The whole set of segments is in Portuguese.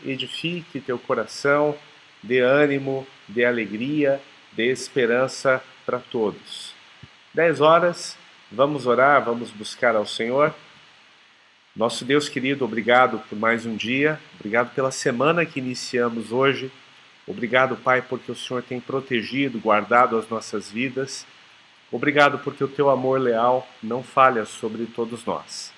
edifique teu coração, dê ânimo, dê alegria, dê esperança para todos. 10 horas, vamos orar, vamos buscar ao Senhor. Nosso Deus querido, obrigado por mais um dia, obrigado pela semana que iniciamos hoje. Obrigado, Pai, porque o Senhor tem protegido, guardado as nossas vidas. Obrigado porque o teu amor leal não falha sobre todos nós.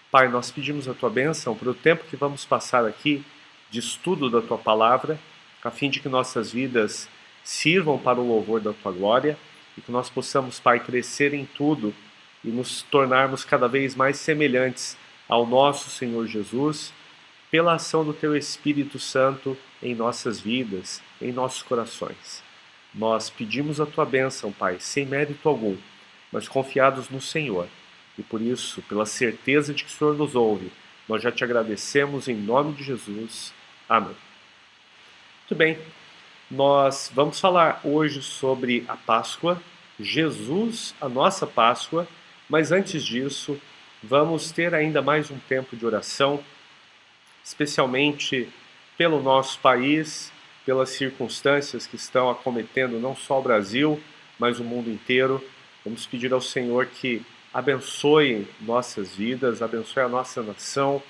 Pai, nós pedimos a tua bênção para o tempo que vamos passar aqui de estudo da tua palavra, a fim de que nossas vidas sirvam para o louvor da tua glória e que nós possamos, Pai, crescer em tudo e nos tornarmos cada vez mais semelhantes ao nosso Senhor Jesus, pela ação do teu Espírito Santo em nossas vidas, em nossos corações. Nós pedimos a tua bênção, Pai, sem mérito algum, mas confiados no Senhor. E por isso, pela certeza de que o Senhor nos ouve, nós já te agradecemos em nome de Jesus. Amém. Muito bem, nós vamos falar hoje sobre a Páscoa, Jesus, a nossa Páscoa, mas antes disso, vamos ter ainda mais um tempo de oração, especialmente pelo nosso país, pelas circunstâncias que estão acometendo não só o Brasil, mas o mundo inteiro. Vamos pedir ao Senhor que abençoe nossas vidas, abençoe a nossa nação,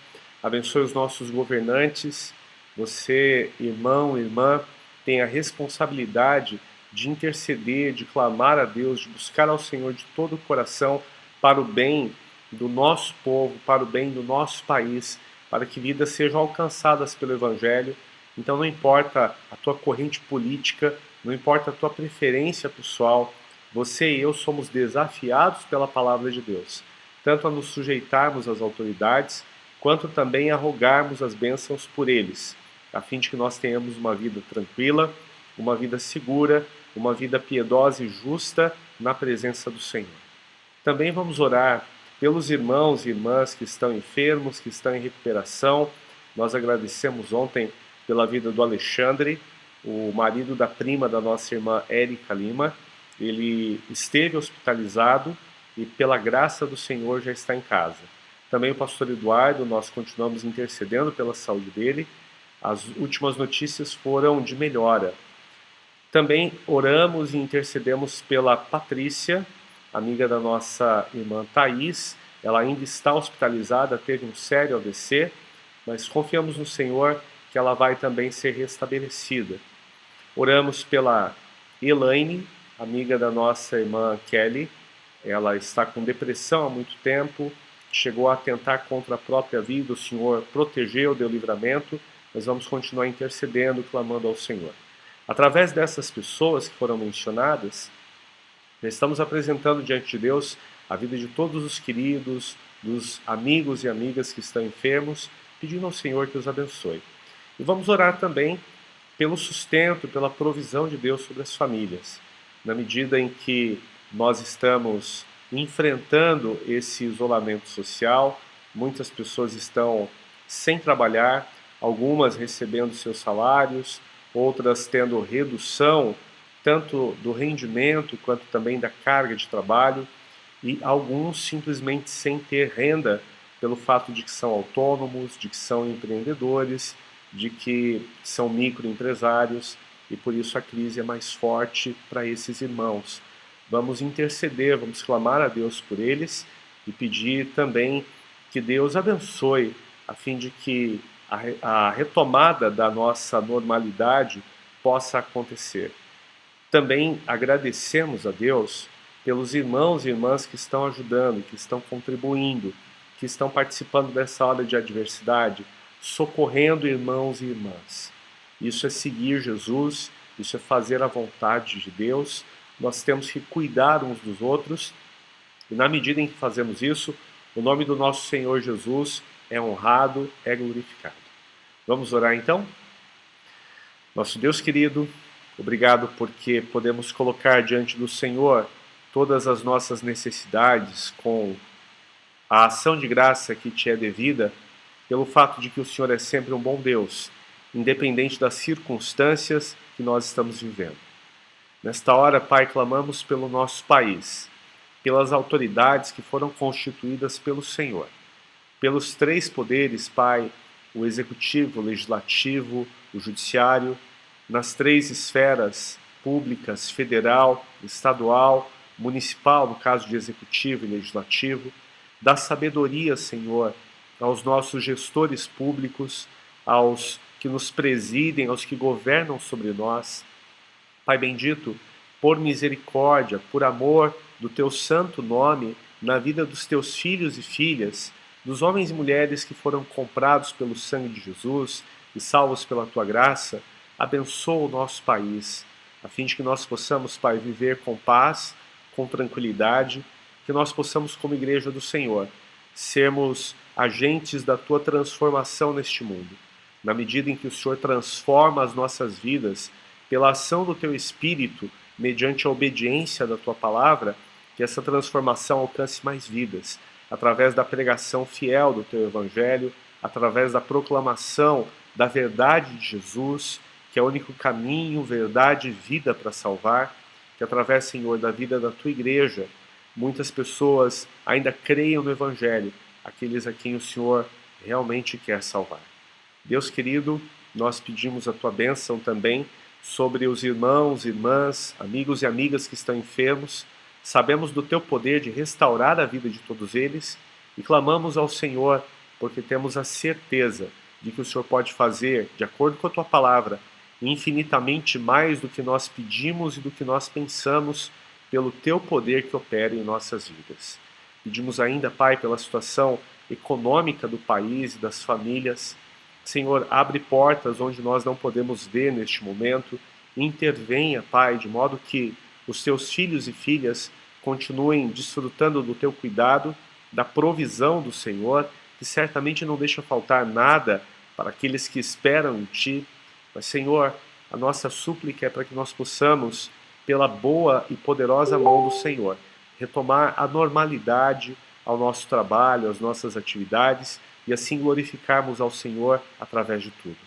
abençoe os nossos governantes. Você, irmão, irmã, tem a responsabilidade de interceder, de clamar a Deus, de buscar ao Senhor de todo o coração para o bem do nosso povo, para o bem do nosso país, para que vidas sejam alcançadas pelo Evangelho. Então não importa a tua corrente política, não importa a tua preferência pessoal, você e eu somos desafiados pela palavra de Deus, tanto a nos sujeitarmos às autoridades, quanto também a rogarmos as bênçãos por eles, a fim de que nós tenhamos uma vida tranquila, uma vida segura, uma vida piedosa e justa na presença do Senhor. Também vamos orar pelos irmãos e irmãs que estão enfermos, que estão em recuperação. Nós agradecemos ontem pela vida do Alexandre, o marido da prima da nossa irmã Érica Lima. Ele esteve hospitalizado e pela graça do Senhor já está em casa. Também o pastor Eduardo, nós continuamos intercedendo pela saúde dele. As últimas notícias foram de melhora. Também oramos e intercedemos pela Patrícia, amiga da nossa irmã Thaís. Ela ainda está hospitalizada, teve um sério AVC, mas confiamos no Senhor que ela vai também ser restabelecida. Oramos pela Elaine, amiga da nossa irmã Kelly. Ela está com depressão há muito tempo, chegou a atentar contra a própria vida, o Senhor protegeu, deu livramento. Nós vamos continuar intercedendo, clamando ao Senhor. Através dessas pessoas que foram mencionadas, nós estamos apresentando diante de Deus a vida de todos os queridos, dos amigos e amigas que estão enfermos, pedindo ao Senhor que os abençoe. E vamos orar também pelo sustento, pela provisão de Deus sobre as famílias. Na medida em que nós estamos enfrentando esse isolamento social, muitas pessoas estão sem trabalhar, algumas recebendo seus salários, outras tendo redução tanto do rendimento quanto também da carga de trabalho, e alguns simplesmente sem ter renda pelo fato de que são autônomos, de que são empreendedores, de que são microempresários, e por isso a crise é mais forte para esses irmãos. Vamos interceder, vamos clamar a Deus por eles e pedir também que Deus abençoe, a fim de que a retomada da nossa normalidade possa acontecer. Também agradecemos a Deus pelos irmãos e irmãs que estão ajudando, que estão contribuindo, que estão participando dessa hora de adversidade, socorrendo irmãos e irmãs. Isso é seguir Jesus, isso é fazer a vontade de Deus. Nós temos que cuidar uns dos outros, e na medida em que fazemos isso, o nome do nosso Senhor Jesus é honrado, é glorificado. Vamos orar então? Nosso Deus querido, obrigado porque podemos colocar diante do Senhor todas as nossas necessidades com a ação de graça que te é devida, pelo fato de que o Senhor é sempre um bom Deus, independente das circunstâncias que nós estamos vivendo. Nesta hora, Pai, clamamos pelo nosso país, pelas autoridades que foram constituídas pelo Senhor, pelos três poderes, Pai, o executivo, o legislativo, o judiciário, nas três esferas públicas, federal, estadual, municipal, no caso de executivo e legislativo. Dá sabedoria, Senhor, aos nossos gestores públicos, aos que nos presidem, aos que governam sobre nós. Pai bendito, por misericórdia, por amor do Teu santo nome, na vida dos Teus filhos e filhas, dos homens e mulheres que foram comprados pelo sangue de Jesus e salvos pela Tua graça, abençoa o nosso país, a fim de que nós possamos, Pai, viver com paz, com tranquilidade, que nós possamos, como Igreja do Senhor, sermos agentes da Tua transformação neste mundo. Na medida em que o Senhor transforma as nossas vidas pela ação do Teu Espírito, mediante a obediência da Tua Palavra, que essa transformação alcance mais vidas, através da pregação fiel do Teu Evangelho, através da proclamação da verdade de Jesus, que é o único caminho, verdade e vida para salvar, que através, Senhor, da vida da Tua Igreja, muitas pessoas ainda creiam no Evangelho, aqueles a quem o Senhor realmente quer salvar. Deus querido, nós pedimos a Tua bênção também sobre os irmãos, irmãs, amigos e amigas que estão enfermos. Sabemos do Teu poder de restaurar a vida de todos eles e clamamos ao Senhor porque temos a certeza de que o Senhor pode fazer, de acordo com a Tua palavra, infinitamente mais do que nós pedimos e do que nós pensamos, pelo Teu poder que opera em nossas vidas. Pedimos ainda, Pai, pela situação econômica do país e das famílias. Senhor, abre portas onde nós não podemos ver neste momento. Intervenha, Pai, de modo que os Teus filhos e filhas continuem desfrutando do Teu cuidado, da provisão do Senhor, que certamente não deixa faltar nada para aqueles que esperam em Ti. Mas, Senhor, a nossa súplica é para que nós possamos, pela boa e poderosa mão do Senhor, retomar a normalidade ao nosso trabalho, às nossas atividades, e assim glorificarmos ao Senhor através de tudo.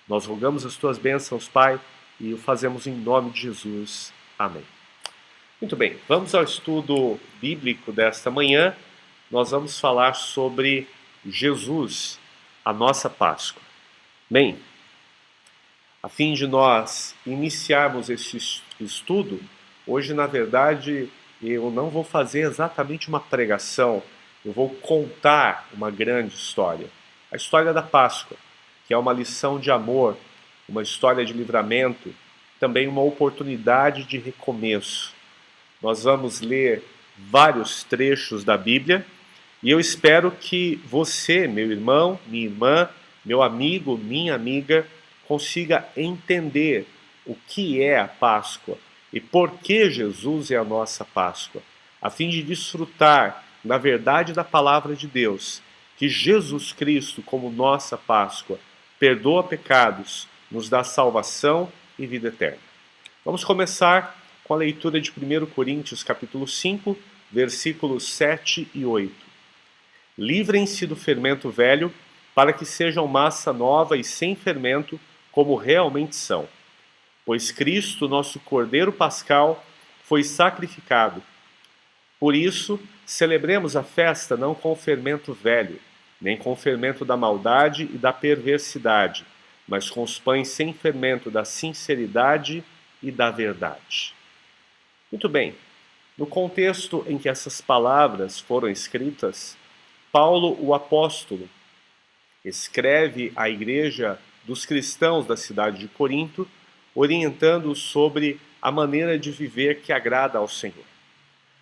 Nós rogamos as Tuas bênçãos, Pai, e o fazemos em nome de Jesus. Amém. Muito bem, vamos ao estudo bíblico desta manhã. Nós vamos falar sobre Jesus, a nossa Páscoa. Bem, a fim de nós iniciarmos este estudo, hoje, na verdade, eu não vou fazer exatamente uma pregação, eu vou contar uma grande história. A história da Páscoa, que é uma lição de amor, uma história de livramento, também uma oportunidade de recomeço. Nós vamos ler vários trechos da Bíblia e eu espero que você, meu irmão, minha irmã, meu amigo, minha amiga, consiga entender o que é a Páscoa e por que Jesus é a nossa Páscoa, a fim de desfrutar da verdade da palavra de Deus, que Jesus Cristo, como nossa Páscoa, perdoa pecados, nos dá salvação e vida eterna. Vamos começar com a leitura de 1 Coríntios capítulo 5, versículos 7 e 8. Livrem-se do fermento velho, para que sejam massa nova e sem fermento, como realmente são. Pois Cristo, nosso Cordeiro Pascal, foi sacrificado. Por isso, celebremos a festa não com o fermento velho, nem com o fermento da maldade e da perversidade, mas com os pães sem fermento da sinceridade e da verdade. Muito bem, no contexto em que essas palavras foram escritas, Paulo, o apóstolo, escreve à igreja dos cristãos da cidade de Corinto, orientando-os sobre a maneira de viver que agrada ao Senhor.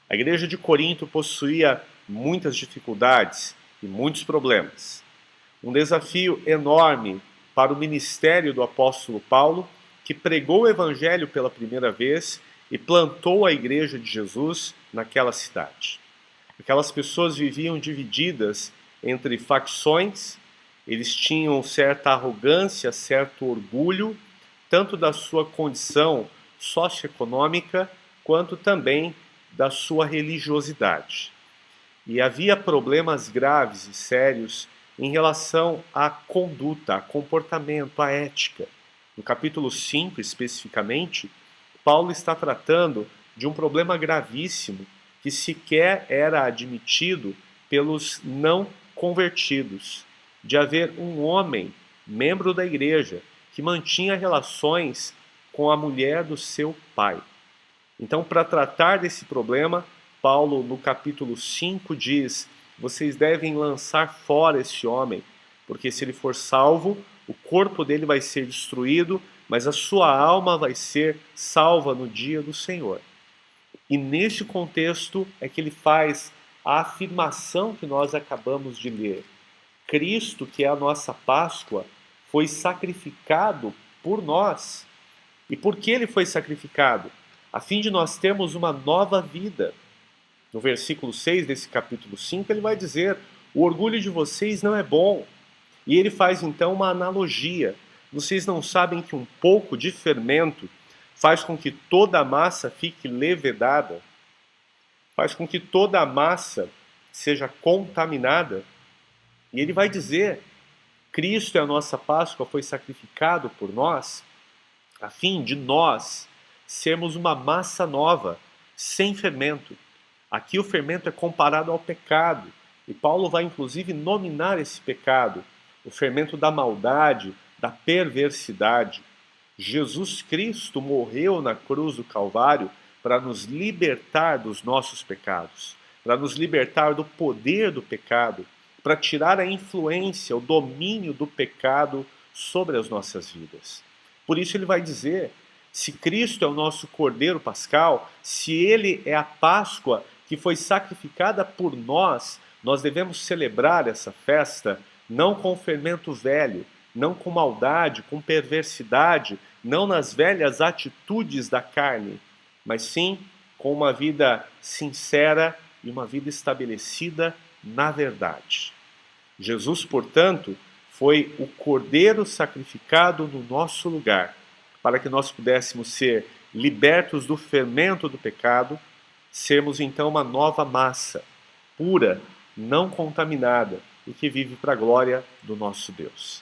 A igreja de Corinto possuía muitas dificuldades e muitos problemas. Um desafio enorme para o ministério do apóstolo Paulo, que pregou o evangelho pela primeira vez e plantou a igreja de Jesus naquela cidade. Aquelas pessoas viviam divididas entre facções, eles tinham certa arrogância, certo orgulho, tanto da sua condição socioeconômica, quanto também da sua religiosidade. E havia problemas graves e sérios em relação à conduta, a comportamento, à ética. No capítulo 5, especificamente, Paulo está tratando de um problema gravíssimo que sequer era admitido pelos não convertidos. de haver um homem, membro da igreja, que mantinha relações com a mulher do seu pai. Então, para tratar desse problema, Paulo, no capítulo 5, diz: vocês devem lançar fora esse homem, porque se ele for salvo, o corpo dele vai ser destruído, mas a sua alma vai ser salva no dia do Senhor. E neste contexto é que ele faz a afirmação que nós acabamos de ler. Cristo, que é a nossa Páscoa, foi sacrificado por nós. E por que ele foi sacrificado? A fim de nós termos uma nova vida. No versículo 6 desse capítulo 5, ele vai dizer: o orgulho de vocês não é bom. E ele faz então uma analogia. Vocês não sabem que um pouco de fermento faz com que toda a massa fique levedada? Faz com que toda a massa seja contaminada? E ele vai dizer: Cristo é a nossa Páscoa, foi sacrificado por nós, a fim de nós sermos uma massa nova, sem fermento. Aqui o fermento é comparado ao pecado, e Paulo vai inclusive nominar esse pecado, o fermento da maldade, da perversidade. Jesus Cristo morreu na cruz do Calvário para nos libertar dos nossos pecados, para nos libertar do poder do pecado, para tirar a influência, o domínio do pecado sobre as nossas vidas. Por isso ele vai dizer: se Cristo é o nosso Cordeiro Pascal, se ele é a Páscoa que foi sacrificada por nós, nós devemos celebrar essa festa não com fermento velho, não com maldade, com perversidade, não nas velhas atitudes da carne, mas sim com uma vida sincera e uma vida estabelecida na verdade. Jesus, portanto, foi o Cordeiro sacrificado no nosso lugar, para que nós pudéssemos ser libertos do fermento do pecado, sermos então uma nova massa, pura, não contaminada, e que vive para a glória do nosso Deus.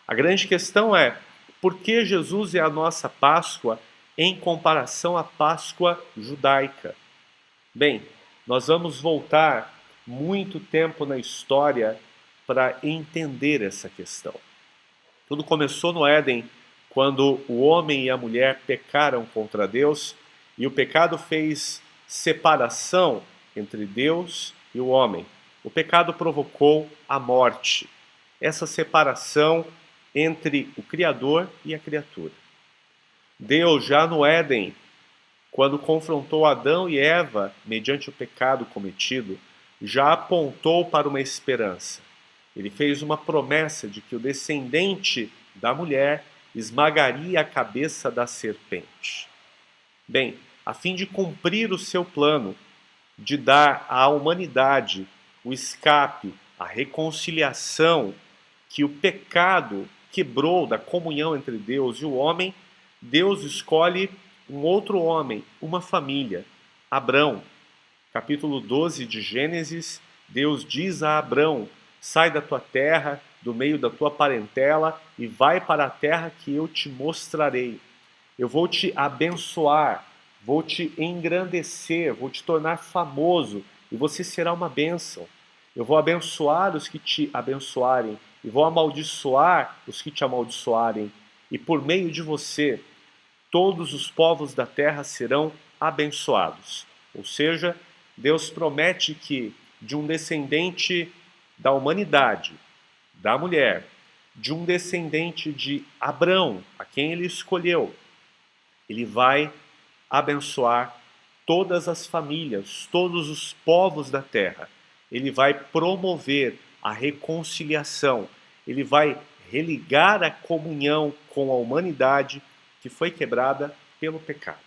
A grande questão é: por que Jesus é a nossa Páscoa em comparação à Páscoa judaica? Bem, nós vamos voltar muito tempo na história para entender essa questão. Tudo começou no Éden, quando o homem e a mulher pecaram contra Deus, e o pecado fez separação entre Deus e o homem. O pecado provocou a morte, essa separação entre o Criador e a criatura. Deus, já no Éden, quando confrontou Adão e Eva mediante o pecado cometido, já apontou para uma esperança. Ele fez uma promessa de que o descendente da mulher esmagaria a cabeça da serpente. Bem, a fim de cumprir o seu plano de dar à humanidade o escape, a reconciliação que o pecado quebrou da comunhão entre Deus e o homem, Deus escolhe um outro homem, uma família, Abrão. Capítulo 12 de Gênesis, Deus diz a Abrão: sai da tua terra, do meio da tua parentela, e vai para a terra que eu te mostrarei. Eu vou te abençoar, vou te engrandecer, vou te tornar famoso, e você será uma bênção. Eu vou abençoar os que te abençoarem, e vou amaldiçoar os que te amaldiçoarem. E por meio de você, todos os povos da terra serão abençoados. Ou seja, Deus promete que de um descendente da humanidade, da mulher, de um descendente de Abrão, a quem ele escolheu, ele vai abençoar todas as famílias, todos os povos da terra. Ele vai promover a reconciliação, ele vai religar a comunhão com a humanidade que foi quebrada pelo pecado.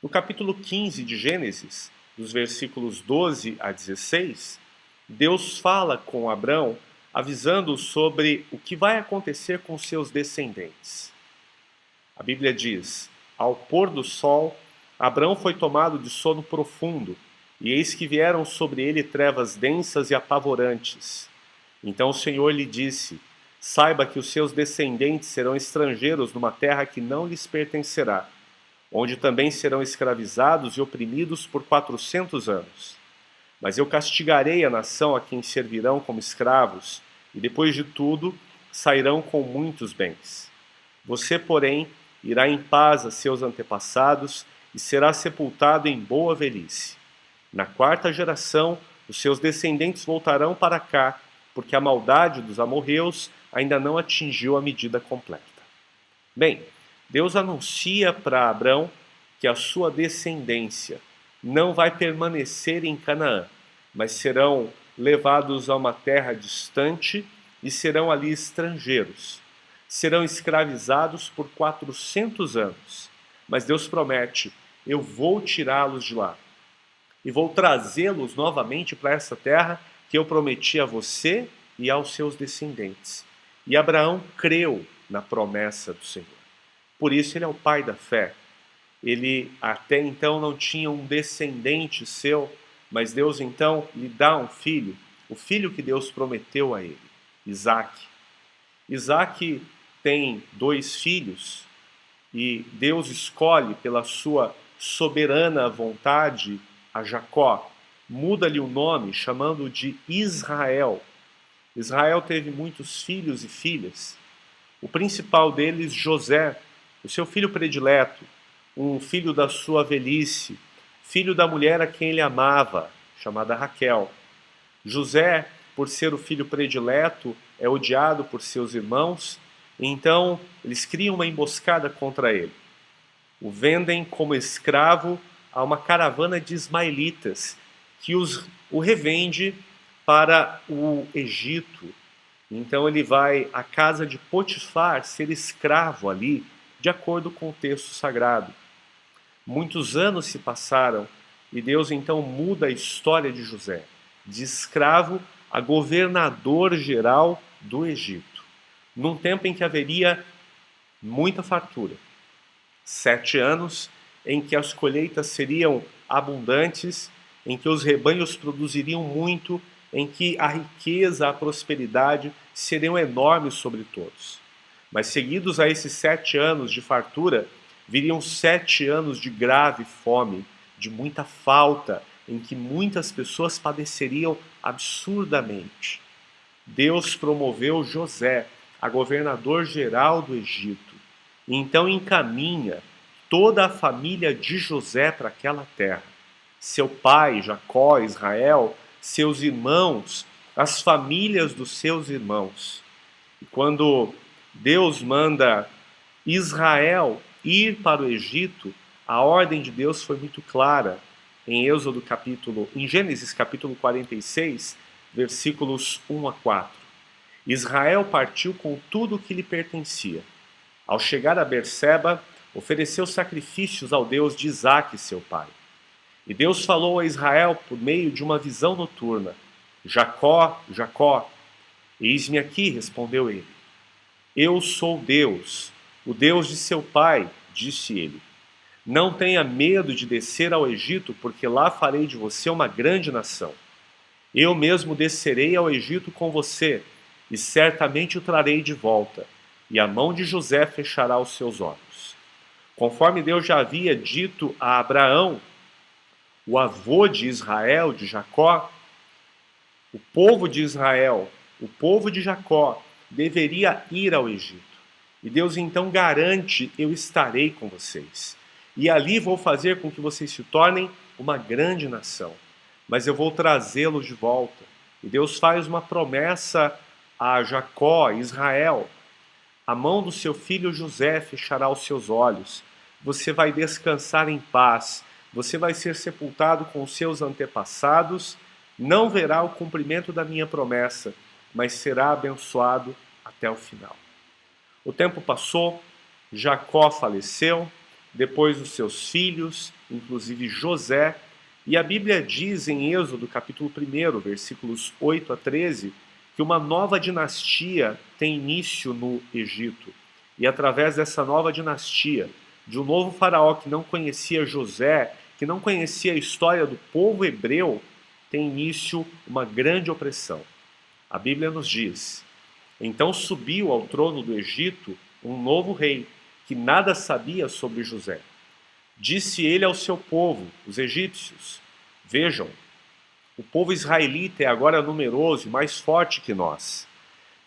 No capítulo 15 de Gênesis, dos versículos 12 a 16, Deus fala com Abrão, avisando sobre o que vai acontecer com seus descendentes. A Bíblia diz: ao pôr do sol, Abrão foi tomado de sono profundo, e eis que vieram sobre ele trevas densas e apavorantes. Então o Senhor lhe disse: saiba que os seus descendentes serão estrangeiros numa terra que não lhes pertencerá, onde também serão escravizados e oprimidos por 400 anos. Mas eu castigarei a nação a quem servirão como escravos, e depois de tudo sairão com muitos bens. Você, porém, irá em paz a seus antepassados e será sepultado em boa velhice. Na quarta geração, os seus descendentes voltarão para cá, porque a maldade dos amorreus ainda não atingiu a medida completa. Bem, Deus anuncia para Abrão que a sua descendência não vai permanecer em Canaã, mas serão levados a uma terra distante e serão ali estrangeiros. Serão escravizados por 400 anos. Mas Deus promete: eu vou tirá-los de lá e vou trazê-los novamente para essa terra que eu prometi a você e aos seus descendentes. E Abraão creu na promessa do Senhor. Por isso ele é o pai da fé. Ele até então não tinha um descendente seu, mas Deus então lhe dá um filho, o filho que Deus prometeu a ele, Isaque. Isaque tem 2 filhos e Deus escolhe pela sua soberana vontade a Jacó, muda-lhe o nome, chamando-o de Israel. Israel teve muitos filhos e filhas. O principal deles, José, o seu filho predileto, um filho da sua velhice, filho da mulher a quem ele amava, chamada Raquel. José, por ser o filho predileto, é odiado por seus irmãos, e então eles criam uma emboscada contra ele. O vendem como escravo a uma caravana de ismaelitas, que o revende para o Egito. Então ele vai à casa de Potifar ser escravo ali, de acordo com o texto sagrado. Muitos anos se passaram e Deus então muda a história de José, de escravo a governador geral do Egito, num tempo em que haveria muita fartura. 7 anos em que as colheitas seriam abundantes, em que os rebanhos produziriam muito, em que a riqueza, a prosperidade seriam enormes sobre todos. Mas seguidos a esses 7 anos de fartura, viriam 7 anos de grave fome, de muita falta, em que muitas pessoas padeceriam absurdamente. Deus promoveu José a governador geral do Egito, e então encaminha toda a família de José para aquela terra. Seu pai, Jacó, Israel, seus irmãos, as famílias dos seus irmãos. E quando Deus manda Israel ir para o Egito, a ordem de Deus foi muito clara. Em Gênesis capítulo 46, versículos 1 a 4. Israel partiu com tudo o que lhe pertencia. Ao chegar a Berseba, ofereceu sacrifícios ao Deus de Isaque, seu pai. E Deus falou a Israel por meio de uma visão noturna: Jacó, Jacó. Eis-me aqui, respondeu ele. Eu sou Deus, o Deus de seu pai, disse ele. Não tenha medo de descer ao Egito, porque lá farei de você uma grande nação. Eu mesmo descerei ao Egito com você, e certamente o trarei de volta, e a mão de José fechará os seus olhos. Conforme Deus já havia dito a Abraão, o avô de Israel, de Jacó, o povo de Israel, o povo de Jacó, deveria ir ao Egito. E Deus então garante: eu estarei com vocês. E ali vou fazer com que vocês se tornem uma grande nação. Mas eu vou trazê-los de volta. E Deus faz uma promessa a Jacó, Israel. A mão do seu filho José fechará os seus olhos. Você vai descansar em paz. Você vai ser sepultado com os seus antepassados. Não verá o cumprimento da minha promessa, mas será abençoado até o final. O tempo passou, Jacó faleceu, depois os seus filhos, inclusive José, e a Bíblia diz em Êxodo capítulo 1, versículos 8 a 13, que uma nova dinastia tem início no Egito. E através dessa nova dinastia, de um novo faraó que não conhecia José, que não conhecia a história do povo hebreu, tem início uma grande opressão. A Bíblia nos diz: então subiu ao trono do Egito um novo rei, que nada sabia sobre José. Disse ele ao seu povo, os egípcios: vejam, o povo israelita é agora numeroso e mais forte que nós.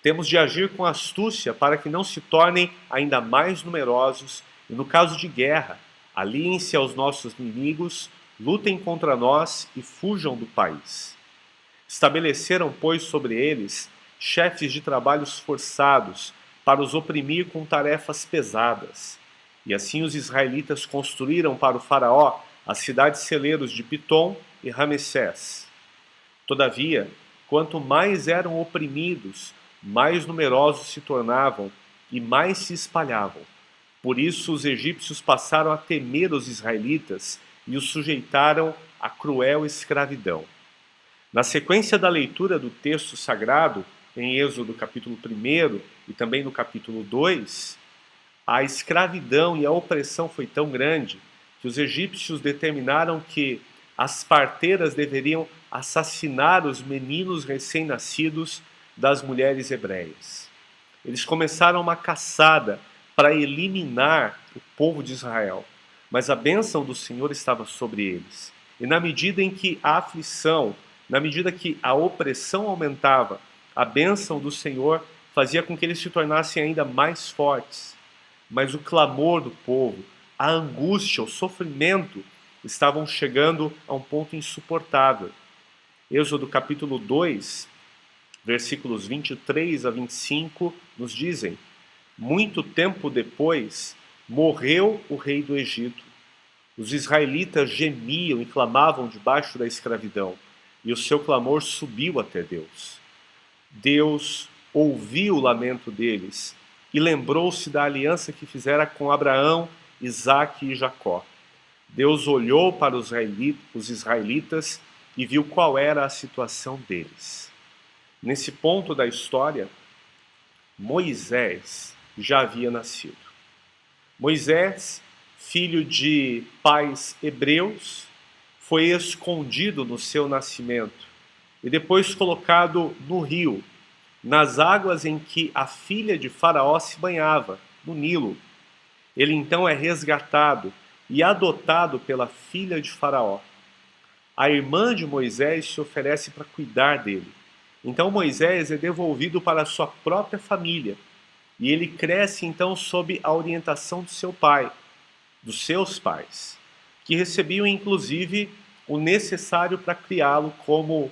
Temos de agir com astúcia para que não se tornem ainda mais numerosos e, no caso de guerra, aliem-se aos nossos inimigos, lutem contra nós e fujam do país. Estabeleceram, pois, sobre eles chefes de trabalhos forçados para os oprimir com tarefas pesadas. E assim os israelitas construíram para o faraó as cidades celeiros de Pitom e Ramessés. Todavia, quanto mais eram oprimidos, mais numerosos se tornavam e mais se espalhavam. Por isso os egípcios passaram a temer os israelitas e os sujeitaram à cruel escravidão. Na sequência da leitura do texto sagrado, em Êxodo capítulo 1 e também no capítulo 2, a escravidão e a opressão foi tão grande que os egípcios determinaram que as parteiras deveriam assassinar os meninos recém-nascidos das mulheres hebreias. Eles começaram uma caçada para eliminar o povo de Israel, mas a bênção do Senhor estava sobre eles. E na medida em que a aflição, na medida que a opressão aumentava, a bênção do Senhor fazia com que eles se tornassem ainda mais fortes. Mas o clamor do povo, a angústia, o sofrimento estavam chegando a um ponto insuportável. Êxodo capítulo 2, versículos 23 a 25, nos dizem: muito tempo depois, morreu o rei do Egito. Os israelitas gemiam e clamavam debaixo da escravidão, e o seu clamor subiu até Deus. Deus ouviu o lamento deles e lembrou-se da aliança que fizera com Abraão, Isaque e Jacó. Deus olhou para os israelitas e viu qual era a situação deles. Nesse ponto da história, Moisés já havia nascido. Moisés, filho de pais hebreus, foi escondido no seu nascimento e depois colocado no rio, nas águas em que a filha de Faraó se banhava, no Nilo. Ele então é resgatado e adotado pela filha de Faraó. A irmã de Moisés se oferece para cuidar dele. Então Moisés é devolvido para a sua própria família e ele cresce então sob a orientação do seu pai, dos seus pais, que recebiam inclusive o necessário para criá-lo como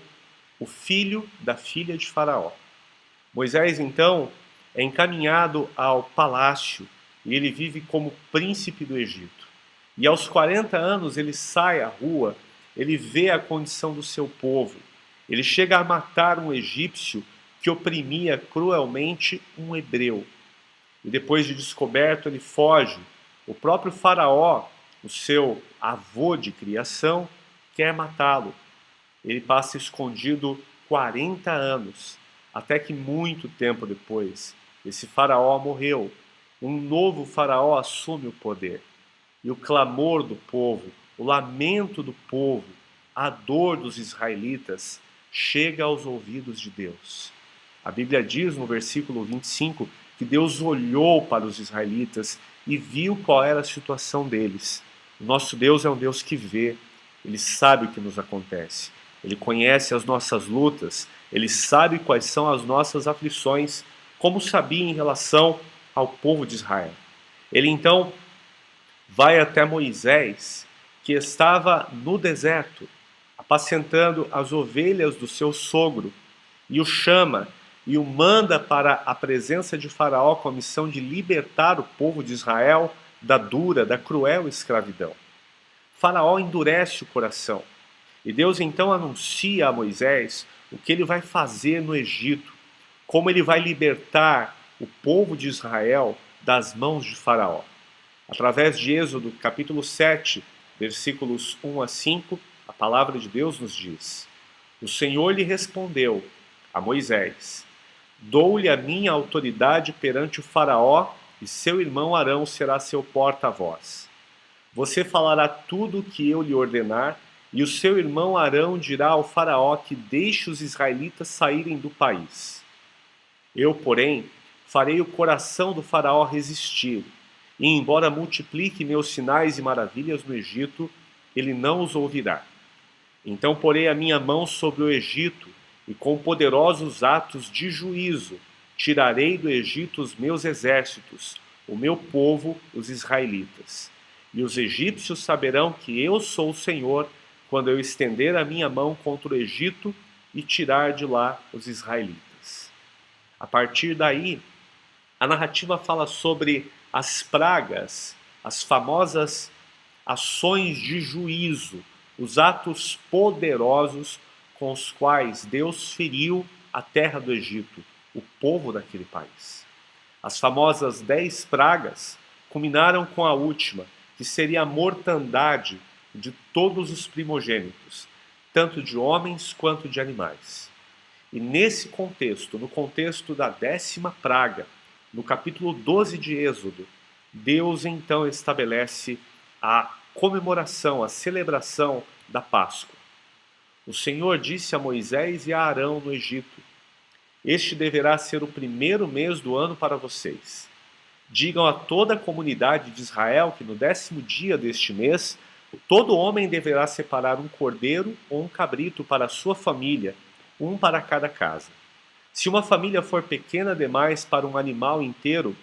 o filho da filha de Faraó. Moisés então é encaminhado ao palácio e ele vive como príncipe do Egito. E aos 40 anos ele sai à rua, ele vê a condição do seu povo. Ele chega a matar um egípcio que oprimia cruelmente um hebreu. E depois de descoberto, ele foge. O próprio Faraó, o seu avô de criação, quer matá-lo. Ele passa escondido 40 anos, até que muito tempo depois, esse Faraó morreu. Um novo Faraó assume o poder. E o clamor do povo, o lamento do povo, a dor dos israelitas chega aos ouvidos de Deus. A Bíblia diz no versículo 25 que Deus olhou para os israelitas e viu qual era a situação deles. O nosso Deus é um Deus que vê, Ele sabe o que nos acontece, Ele conhece as nossas lutas, Ele sabe quais são as nossas aflições, como sabia em relação ao povo de Israel. Ele então vai até Moisés, que estava no deserto, apacentando as ovelhas do seu sogro, e o chama e o manda para a presença de Faraó com a missão de libertar o povo de Israel da dura, da cruel escravidão. Faraó endurece o coração, e Deus então anuncia a Moisés o que ele vai fazer no Egito, como ele vai libertar o povo de Israel das mãos de Faraó. Através de Êxodo capítulo 7, versículos 1 a 5, a palavra de Deus nos diz: o Senhor lhe respondeu a Moisés: dou-lhe a minha autoridade perante o Faraó, e seu irmão Arão será seu porta-voz. Você falará tudo o que eu lhe ordenar, e o seu irmão Arão dirá ao Faraó que deixe os israelitas saírem do país. Eu, porém, farei o coração do Faraó resistir, e embora multiplique meus sinais e maravilhas no Egito, ele não os ouvirá. Então porei a minha mão sobre o Egito, e com poderosos atos de juízo tirarei do Egito os meus exércitos, o meu povo, os israelitas. E os egípcios saberão que eu sou o Senhor, quando eu estender a minha mão contra o Egito e tirar de lá os israelitas. A partir daí, a narrativa fala sobre as pragas, as famosas ações de juízo, os atos poderosos com os quais Deus feriu a terra do Egito, o povo daquele país. As famosas 10 pragas culminaram com a última, que seria a mortandade de todos os primogênitos, tanto de homens quanto de animais. E nesse contexto, no contexto da 10ª praga, no capítulo 12 de Êxodo, Deus então estabelece a comemoração, a celebração da Páscoa. O Senhor disse a Moisés e a Arão no Egito: este deverá ser o primeiro mês do ano para vocês. Digam a toda a comunidade de Israel que no 10º dia deste mês, todo homem deverá separar um cordeiro ou um cabrito para a sua família, um para cada casa. Se uma família for pequena demais para um animal inteiro,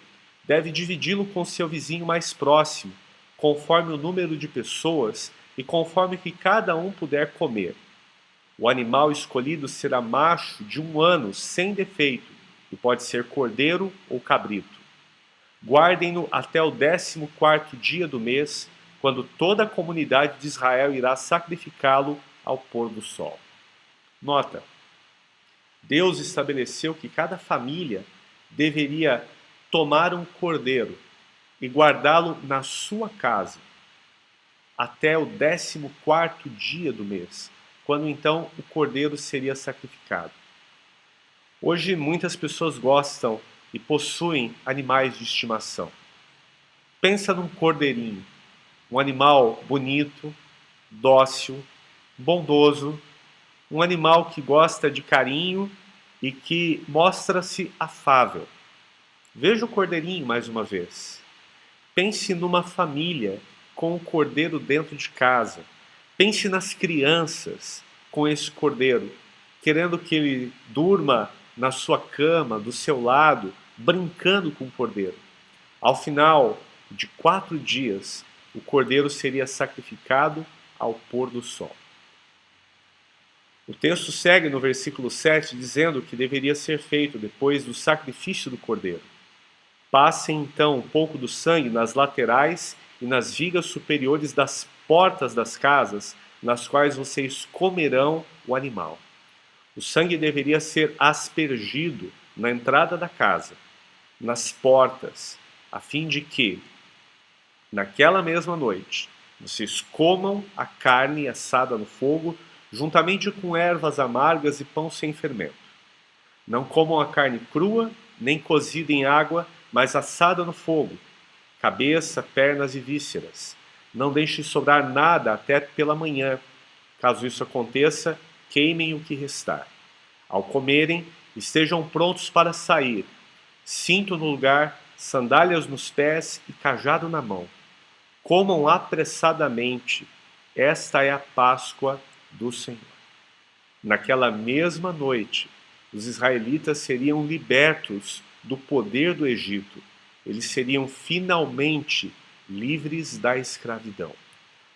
deve dividi-lo com seu vizinho mais próximo, conforme o número de pessoas e conforme que cada um puder comer. O animal escolhido será macho de 1 ano, sem defeito, e pode ser cordeiro ou cabrito. Guardem-no até o 14º dia do mês, quando toda a comunidade de Israel irá sacrificá-lo ao pôr do sol. Nota: Deus estabeleceu que cada família deveria tomar um cordeiro e guardá-lo na sua casa até o 14º dia do mês, quando então o cordeiro seria sacrificado. Hoje muitas pessoas gostam e possuem animais de estimação. Pensa num cordeirinho, um animal bonito, dócil, bondoso, um animal que gosta de carinho e que mostra-se afável. Veja o cordeirinho mais uma vez. Pense numa família com o cordeiro dentro de casa. Pense nas crianças com esse cordeiro, querendo que ele durma na sua cama, do seu lado, brincando com o cordeiro. Ao final de 4 dias, o cordeiro seria sacrificado ao pôr do sol. O texto segue no versículo 7, dizendo que deveria ser feito depois do sacrifício do cordeiro. Passem então um pouco do sangue nas laterais e nas vigas superiores das portas das casas, nas quais vocês comerão o animal. O sangue deveria ser aspergido na entrada da casa, nas portas, a fim de que, naquela mesma noite, vocês comam a carne assada no fogo, juntamente com ervas amargas e pão sem fermento. Não comam a carne crua, nem cozida em água, mas assada no fogo, cabeça, pernas e vísceras. Não deixem sobrar nada até pela manhã. Caso isso aconteça, queimem o que restar. Ao comerem, estejam prontos para sair. Cinto no lugar, sandálias nos pés e cajado na mão. Comam apressadamente. Esta é a Páscoa do Senhor. Naquela mesma noite, os israelitas seriam libertos do poder do Egito. Eles seriam finalmente livres da escravidão.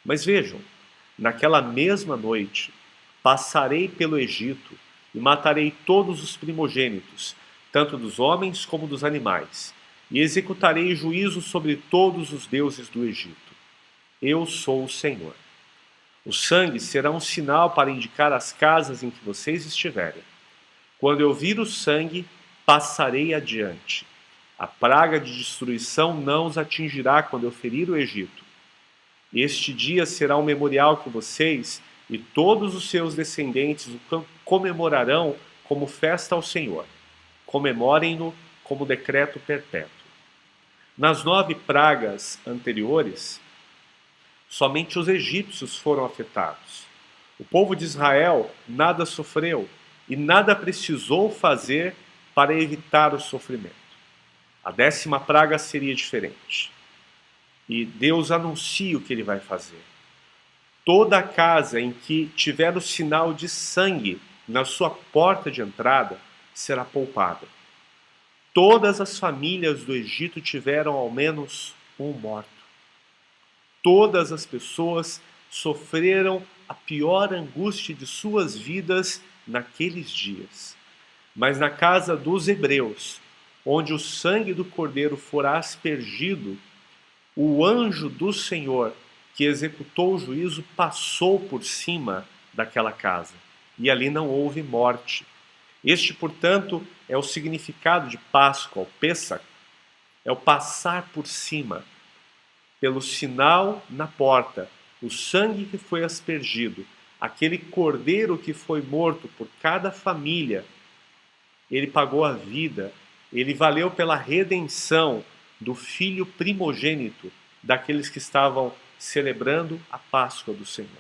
Mas vejam, naquela mesma noite, passarei pelo Egito e matarei todos os primogênitos, tanto dos homens como dos animais, e executarei juízo sobre todos os deuses do Egito. Eu sou o Senhor. O sangue será um sinal para indicar as casas em que vocês estiverem. Quando eu vir o sangue, passarei adiante. A praga de destruição não os atingirá quando eu ferir o Egito. Este dia será um memorial que vocês e todos os seus descendentes o comemorarão como festa ao Senhor. Comemorem-no como decreto perpétuo. Nas 9 pragas anteriores, somente os egípcios foram afetados. O povo de Israel nada sofreu e nada precisou fazer para evitar o sofrimento. A 10ª praga seria diferente. E Deus anuncia o que ele vai fazer. Toda a casa em que tiver o sinal de sangue na sua porta de entrada será poupada. Todas as famílias do Egito tiveram ao menos um morto. Todas as pessoas sofreram a pior angústia de suas vidas naqueles dias. Mas na casa dos hebreus, onde o sangue do cordeiro fora aspergido, o anjo do Senhor, que executou o juízo, passou por cima daquela casa. E ali não houve morte. Este, portanto, é o significado de Páscoa, o Pêssach. É o passar por cima, pelo sinal na porta, o sangue que foi aspergido, aquele cordeiro que foi morto por cada família, ele pagou a vida, ele valeu pela redenção do filho primogênito daqueles que estavam celebrando a Páscoa do Senhor.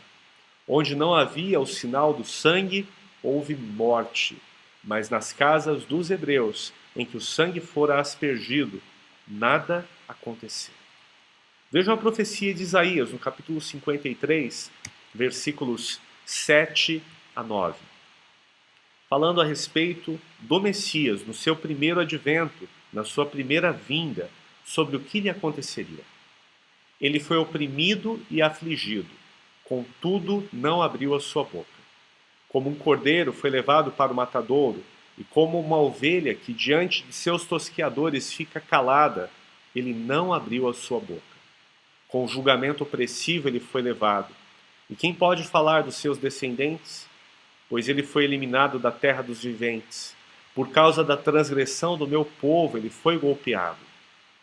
Onde não havia o sinal do sangue, houve morte, mas nas casas dos hebreus, em que o sangue fora aspergido, nada aconteceu. Vejam a profecia de Isaías, no capítulo 53, versículos 7 a 9. Falando a respeito do Messias, no seu primeiro advento, na sua primeira vinda, sobre o que lhe aconteceria. Ele foi oprimido e afligido, contudo não abriu a sua boca. Como um cordeiro foi levado para o matadouro, e como uma ovelha que diante de seus tosqueadores fica calada, ele não abriu a sua boca. Com julgamento opressivo ele foi levado. E quem pode falar dos seus descendentes? Pois ele foi eliminado da terra dos viventes. Por causa da transgressão do meu povo ele foi golpeado.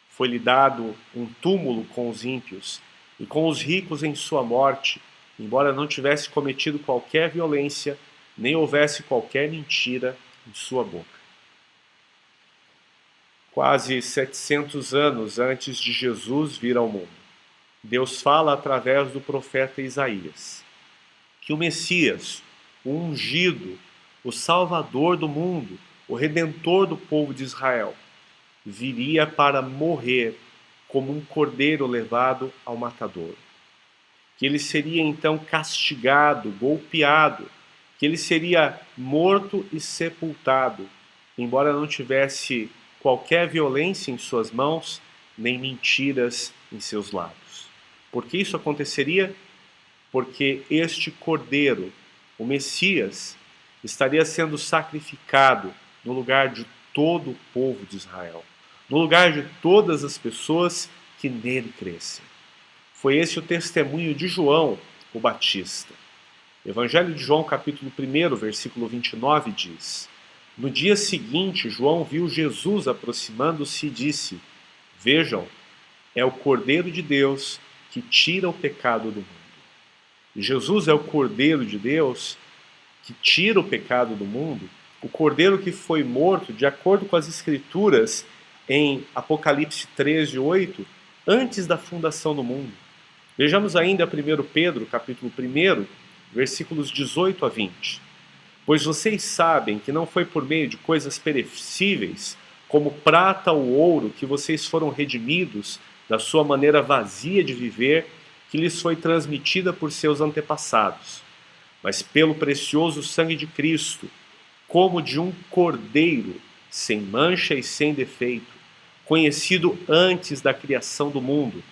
Foi-lhe dado um túmulo com os ímpios, e com os ricos em sua morte, embora não tivesse cometido qualquer violência, nem houvesse qualquer mentira em sua boca. Quase 700 anos antes de Jesus vir ao mundo, Deus fala através do profeta Isaías que o Messias, o ungido, o Salvador do mundo, o Redentor do povo de Israel, viria para morrer como um cordeiro levado ao matadouro. Que ele seria então castigado, golpeado, que ele seria morto e sepultado, embora não tivesse qualquer violência em suas mãos, nem mentiras em seus lábios. Por que isso aconteceria? Porque este cordeiro, o Messias, estaria sendo sacrificado no lugar de todo o povo de Israel, no lugar de todas as pessoas que nele crescem. Foi esse o testemunho de João, o Batista. O Evangelho de João, capítulo 1, versículo 29, diz: No dia seguinte, João viu Jesus aproximando-se e disse: Vejam, é o Cordeiro de Deus que tira o pecado do mundo. E Jesus é o Cordeiro de Deus que tira o pecado do mundo, o Cordeiro que foi morto, de acordo com as Escrituras, em Apocalipse 13, 8, antes da fundação do mundo. Vejamos ainda 1 Pedro, capítulo 1, versículos 18 a 20. Pois vocês sabem que não foi por meio de coisas perecíveis, como prata ou ouro, que vocês foram redimidos da sua maneira vazia de viver, que lhes foi transmitida por seus antepassados, mas pelo precioso sangue de Cristo, como de um cordeiro, sem mancha e sem defeito, conhecido antes da criação do mundo,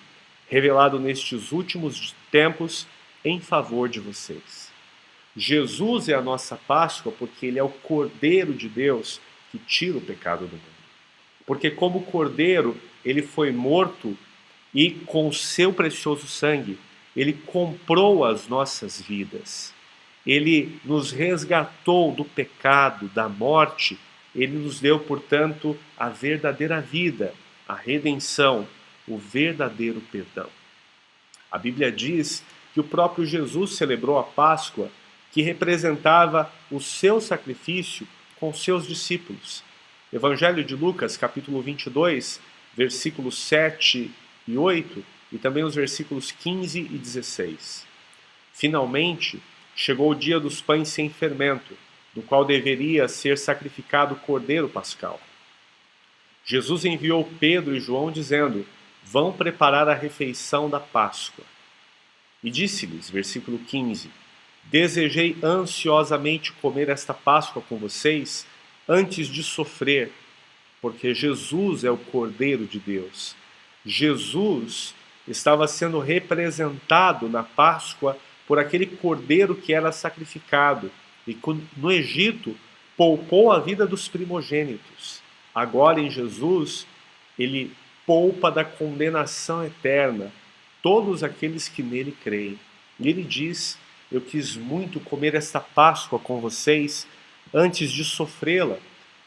revelado nestes últimos tempos em favor de vocês. Jesus é a nossa Páscoa porque ele é o Cordeiro de Deus que tira o pecado do mundo. Porque como Cordeiro, ele foi morto e com o seu precioso sangue, ele comprou as nossas vidas. Ele nos resgatou do pecado, da morte. Ele nos deu, portanto, a verdadeira vida, a redenção, o verdadeiro perdão. A Bíblia diz que o próprio Jesus celebrou a Páscoa, que representava o seu sacrifício com seus discípulos. Evangelho de Lucas, capítulo 22, versículos 7 e 8, e também os versículos 15 e 16. Finalmente, chegou o dia dos pães sem fermento, no qual deveria ser sacrificado o cordeiro pascal. Jesus enviou Pedro e João dizendo: Vão preparar a refeição da Páscoa. E disse-lhes, versículo 15, Desejei ansiosamente comer esta Páscoa com vocês antes de sofrer, porque Jesus é o Cordeiro de Deus. Jesus estava sendo representado na Páscoa por aquele cordeiro que era sacrificado e no Egito poupou a vida dos primogênitos. Agora em Jesus, ele poupa da condenação eterna todos aqueles que nele creem. E ele diz: eu quis muito comer esta Páscoa com vocês antes de sofrê-la,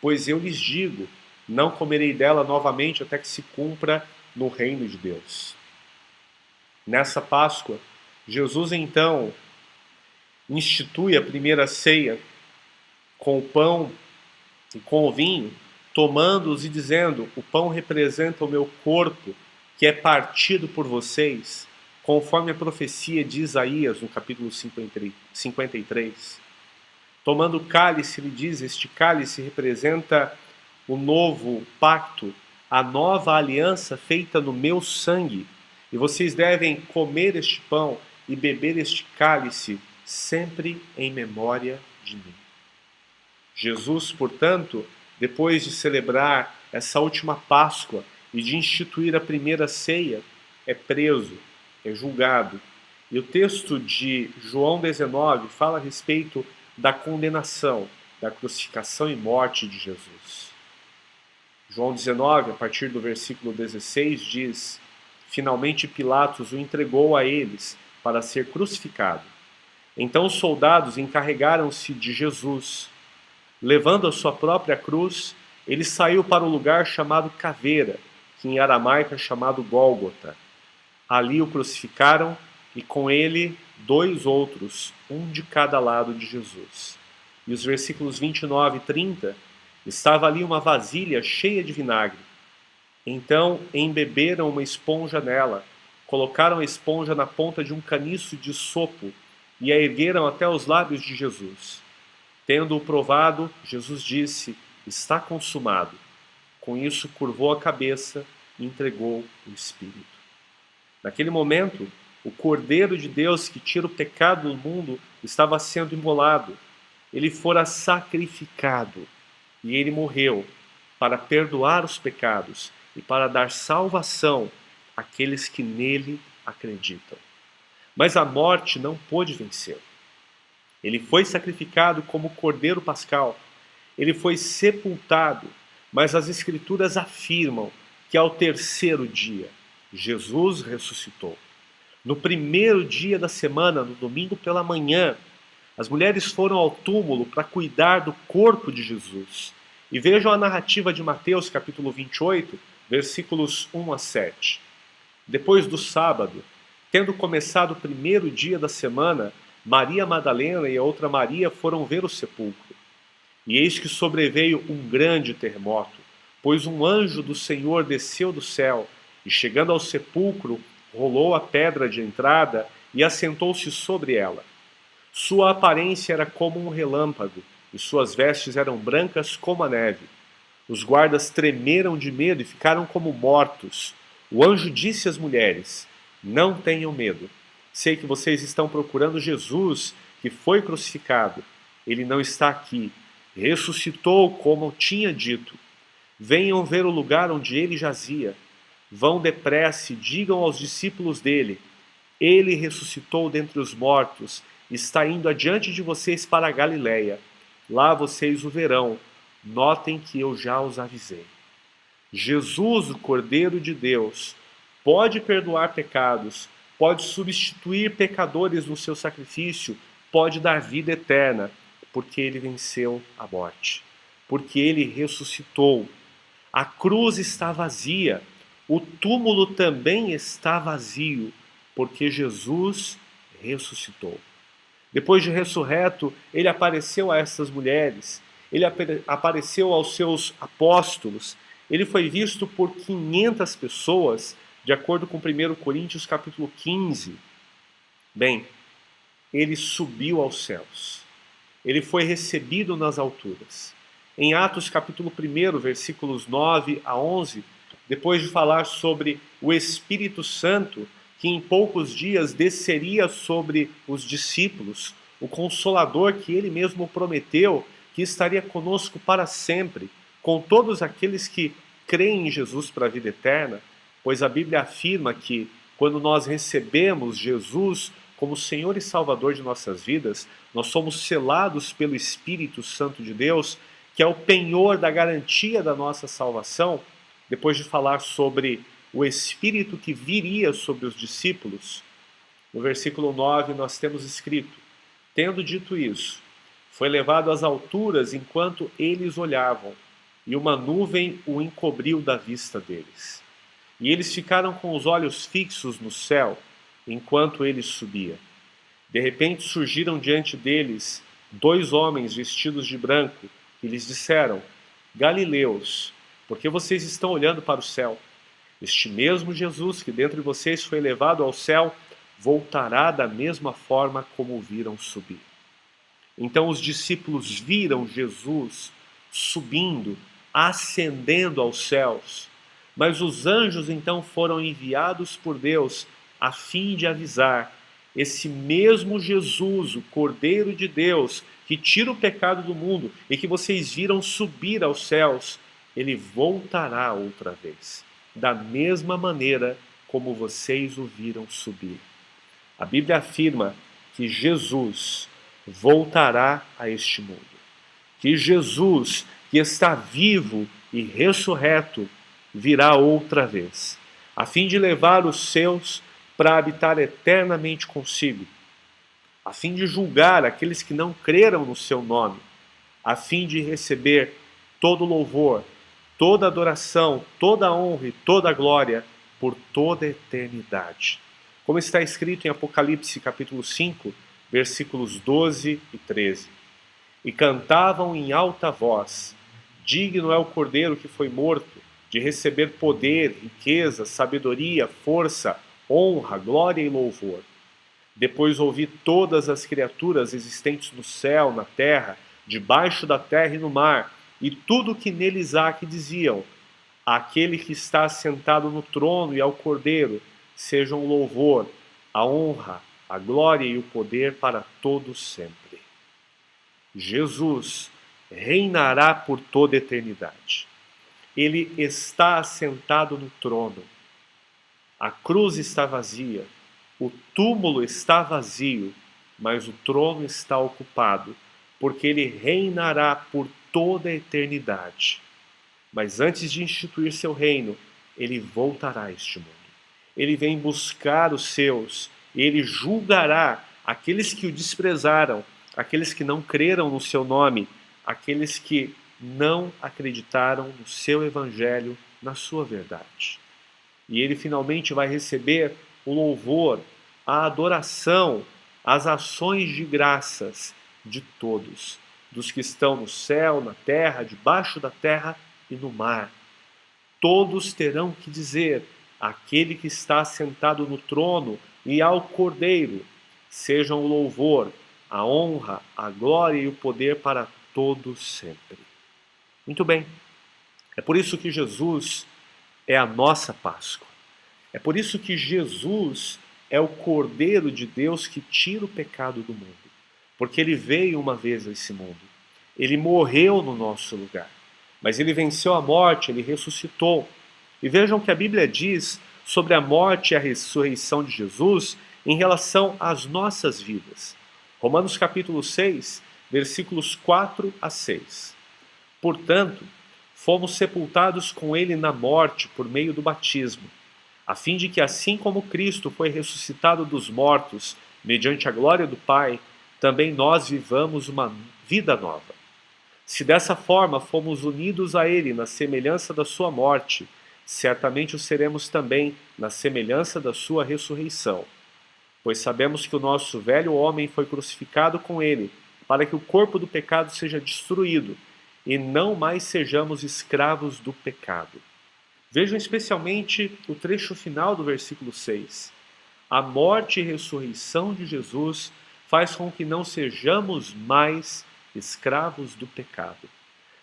pois eu lhes digo, não comerei dela novamente até que se cumpra no reino de Deus. Nessa Páscoa, Jesus então institui a primeira ceia com o pão e com o vinho, tomando-os e dizendo: o pão representa o meu corpo, que é partido por vocês, conforme a profecia de Isaías, no capítulo 53. Tomando o cálice, ele diz: este cálice representa o novo pacto, a nova aliança feita no meu sangue. E vocês devem comer este pão e beber este cálice sempre em memória de mim. Jesus, portanto, depois de celebrar essa última Páscoa e de instituir a primeira ceia, é preso, é julgado. E o texto de João 19 fala a respeito da condenação, da crucificação e morte de Jesus. João 19, a partir do versículo 16, diz: finalmente Pilatos o entregou a eles para ser crucificado. Então os soldados encarregaram-se de Jesus. Levando a sua própria cruz, ele saiu para o lugar chamado Caveira, que em aramaico é chamado Gólgota. Ali o crucificaram e com ele 2 outros, um de cada lado de Jesus. E os versículos 29 e 30, estava ali uma vasilha cheia de vinagre. Então embeberam uma esponja nela, colocaram a esponja na ponta de um caniço de sopo e a ergueram até os lábios de Jesus. Tendo-o provado, Jesus disse: está consumado. Com isso curvou a cabeça e entregou o Espírito. Naquele momento, o Cordeiro de Deus que tira o pecado do mundo estava sendo imolado. Ele fora sacrificado e ele morreu para perdoar os pecados e para dar salvação àqueles que nele acreditam. Mas a morte não pôde vencer. Ele foi sacrificado como cordeiro pascal. Ele foi sepultado, mas as Escrituras afirmam que ao terceiro dia, Jesus ressuscitou. No primeiro dia da semana, no domingo pela manhã, as mulheres foram ao túmulo para cuidar do corpo de Jesus. E vejam a narrativa de Mateus, capítulo 28, versículos 1 a 7. Depois do sábado, tendo começado o primeiro dia da semana, Maria Madalena e a outra Maria foram ver o sepulcro. E eis que sobreveio um grande terremoto, pois um anjo do Senhor desceu do céu, e chegando ao sepulcro, rolou a pedra de entrada e assentou-se sobre ela. Sua aparência era como um relâmpago, e suas vestes eram brancas como a neve. Os guardas tremeram de medo e ficaram como mortos. O anjo disse às mulheres: não tenham medo. Sei que vocês estão procurando Jesus, que foi crucificado. Ele não está aqui. Ressuscitou como tinha dito. Venham ver o lugar onde ele jazia. Vão depressa e digam aos discípulos dele: ele ressuscitou dentre os mortos, está indo adiante de vocês para a Galileia. Lá vocês o verão. Notem que eu já os avisei. Jesus, o Cordeiro de Deus, pode perdoar pecados, pode substituir pecadores no seu sacrifício, pode dar vida eterna, porque ele venceu a morte, porque ele ressuscitou. A cruz está vazia, o túmulo também está vazio, porque Jesus ressuscitou. Depois de ressurreto, ele apareceu a essas mulheres, ele apareceu aos seus apóstolos, ele foi visto por 500 pessoas, de acordo com 1 Coríntios capítulo 15. Bem, ele subiu aos céus. Ele foi recebido nas alturas. Em Atos capítulo 1, versículos 9 a 11, depois de falar sobre o Espírito Santo, que em poucos dias desceria sobre os discípulos, o Consolador que ele mesmo prometeu que estaria conosco para sempre, com todos aqueles que creem em Jesus para a vida eterna, pois a Bíblia afirma que quando nós recebemos Jesus como Senhor e Salvador de nossas vidas, nós somos selados pelo Espírito Santo de Deus, que é o penhor da garantia da nossa salvação. Depois de falar sobre o Espírito que viria sobre os discípulos, no versículo 9 nós temos escrito: tendo dito isso, foi levado às alturas enquanto eles olhavam, e uma nuvem o encobriu da vista deles. E eles ficaram com os olhos fixos no céu, enquanto ele subia. De repente surgiram diante deles 2 homens vestidos de branco, e lhes disseram: Galileus, por que vocês estão olhando para o céu? Este mesmo Jesus que dentre vocês foi levado ao céu, voltará da mesma forma como o viram subir. Então os discípulos viram Jesus subindo, ascendendo aos céus. Mas os anjos então foram enviados por Deus a fim de avisar: esse mesmo Jesus, o Cordeiro de Deus, que tira o pecado do mundo e que vocês viram subir aos céus, ele voltará outra vez, da mesma maneira como vocês o viram subir. A Bíblia afirma que Jesus voltará a este mundo, que Jesus, que está vivo e ressurreto, virá outra vez, a fim de levar os seus para habitar eternamente consigo, a fim de julgar aqueles que não creram no seu nome, a fim de receber todo louvor, toda adoração, toda honra e toda glória por toda a eternidade. Como está escrito em Apocalipse capítulo 5, versículos 12 e 13. E cantavam em alta voz: digno é o Cordeiro que foi morto, de receber poder, riqueza, sabedoria, força, honra, glória e louvor. Depois ouvi todas as criaturas existentes no céu, na terra, debaixo da terra e no mar, e tudo que neles há, que diziam: àquele que está sentado no trono e ao Cordeiro sejam o louvor, a honra, a glória e o poder para todos sempre. Jesus reinará por toda a eternidade. Ele está assentado no trono. A cruz está vazia, o túmulo está vazio, mas o trono está ocupado, porque ele reinará por toda a eternidade. Mas antes de instituir seu reino, ele voltará a este mundo. Ele vem buscar os seus, e ele julgará aqueles que o desprezaram, aqueles que não creram no seu nome, aqueles que não acreditaram no seu evangelho, na sua verdade. E ele finalmente vai receber o louvor, a adoração, as ações de graças de todos, dos que estão no céu, na terra, debaixo da terra e no mar. Todos terão que dizer: aquele que está sentado no trono e ao Cordeiro, sejam o louvor, a honra, a glória e o poder para todos sempre. Muito bem, é por isso que Jesus é a nossa Páscoa. É por isso que Jesus é o Cordeiro de Deus que tira o pecado do mundo. Porque ele veio uma vez a esse mundo. Ele morreu no nosso lugar. Mas ele venceu a morte, ele ressuscitou. E vejam que a Bíblia diz sobre a morte e a ressurreição de Jesus em relação às nossas vidas. Romanos capítulo 6, versículos 4 a 6. Portanto, fomos sepultados com ele na morte por meio do batismo, a fim de que, assim como Cristo foi ressuscitado dos mortos, mediante a glória do Pai, também nós vivamos uma vida nova. Se dessa forma fomos unidos a ele na semelhança da sua morte, certamente o seremos também na semelhança da sua ressurreição. Pois sabemos que o nosso velho homem foi crucificado com ele, para que o corpo do pecado seja destruído, e não mais sejamos escravos do pecado. Vejam especialmente o trecho final do versículo 6. A morte e ressurreição de Jesus faz com que não sejamos mais escravos do pecado.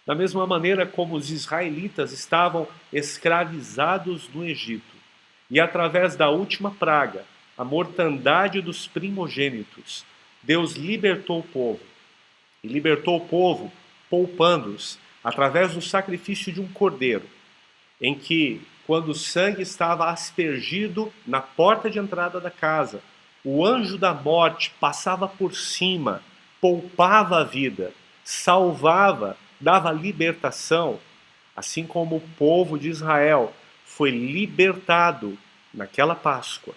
Da mesma maneira como os israelitas estavam escravizados no Egito, e através da última praga, a mortandade dos primogênitos, Deus libertou o povo. E libertou o povo poupando-os através do sacrifício de um cordeiro, em que, quando o sangue estava aspergido na porta de entrada da casa, o anjo da morte passava por cima, poupava a vida, salvava, dava libertação, assim como o povo de Israel foi libertado naquela Páscoa.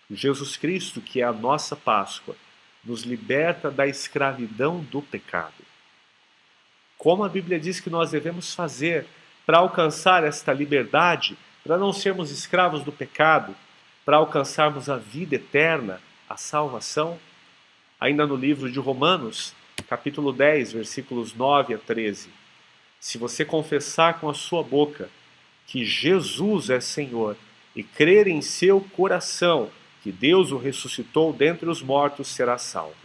Jesus Cristo, que é a nossa Páscoa, nos liberta da escravidão do pecado. Como a Bíblia diz que nós devemos fazer para alcançar esta liberdade, para não sermos escravos do pecado, para alcançarmos a vida eterna, a salvação? Ainda no livro de Romanos, capítulo 10, versículos 9 a 13. Se você confessar com a sua boca que Jesus é Senhor e crer em seu coração que Deus o ressuscitou dentre os mortos, será salvo.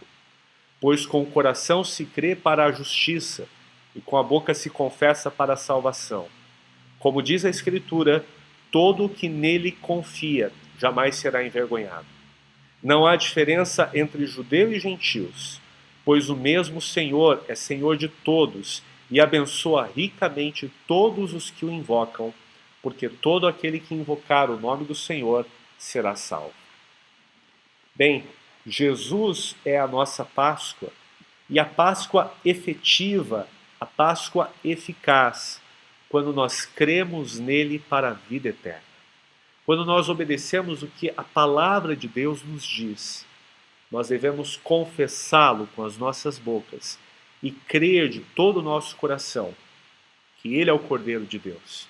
Pois com o coração se crê para a justiça e com a boca se confessa para a salvação. Como diz a Escritura, todo o que nele confia jamais será envergonhado. Não há diferença entre judeu e gentios, pois o mesmo Senhor é Senhor de todos e abençoa ricamente todos os que o invocam, porque todo aquele que invocar o nome do Senhor será salvo. Bem, Jesus é a nossa Páscoa, e a Páscoa efetiva, a Páscoa eficaz, quando nós cremos nele para a vida eterna. Quando nós obedecemos o que a palavra de Deus nos diz, nós devemos confessá-lo com as nossas bocas e crer de todo o nosso coração que ele é o Cordeiro de Deus,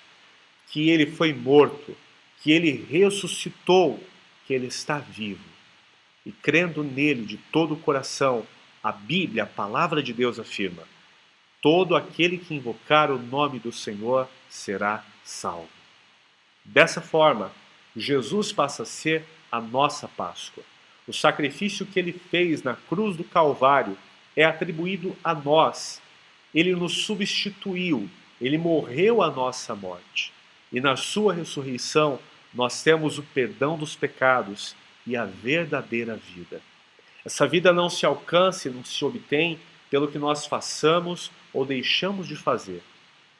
que ele foi morto, que ele ressuscitou, que ele está vivo. E crendo nele de todo o coração, a Bíblia, a palavra de Deus afirma: todo aquele que invocar o nome do Senhor será salvo. Dessa forma, Jesus passa a ser a nossa Páscoa. O sacrifício que ele fez na cruz do Calvário é atribuído a nós. Ele nos substituiu, ele morreu a nossa morte. E na sua ressurreição, nós temos o perdão dos pecados e a verdadeira vida. Essa vida não se alcança e não se obtém pelo que nós façamos ou deixamos de fazer.